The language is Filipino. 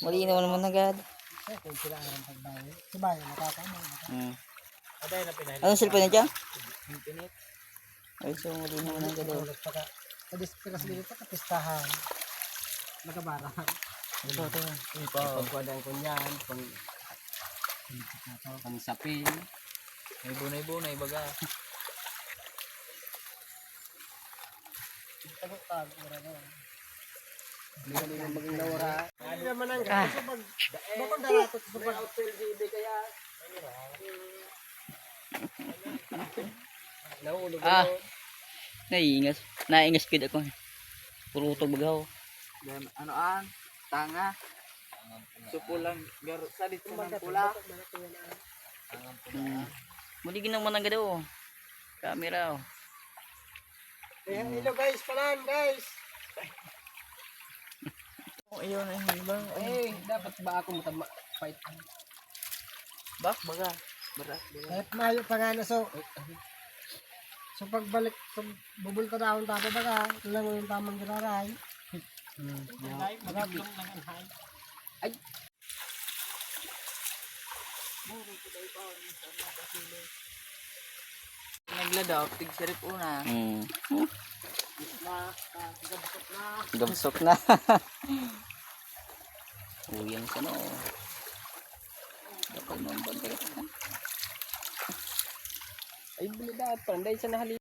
Malinaw naman agad. Kung sila ang pagbayo. Si Bayo, nakakama. Anong cellphone niya dyan? Infinite. Ay, so malinaw naman agad. Pagkas dito sa kapistahan. Magkabara. Ito. Pagkwadang ko niyan. Pang sapin. May bunay-bunay baga. Tagotag. Hindi ka nila maging nawara. Hindi naman ang kasi pag bakong dalatot sa pag-hotel kaya nahulog ako. Naingas kid ako. Puro utog bagaw. Ano tanga. Supulan. Garo sa dito ng pula. Muli ginang manang gado. Camera. Hello guys, palan guys. Ayun ay ba? Dapat ba ako fight? Bak baga. Kahit mayo pa nga na so pagbalik bubul ka daon tapa baga lang yung tamang giraray. Marami. Ay. Nagladaw tig sirip una. Gamsok na. Uyang sa no. Dapat naman ba? Ay, bilidad. Panday sa nahali.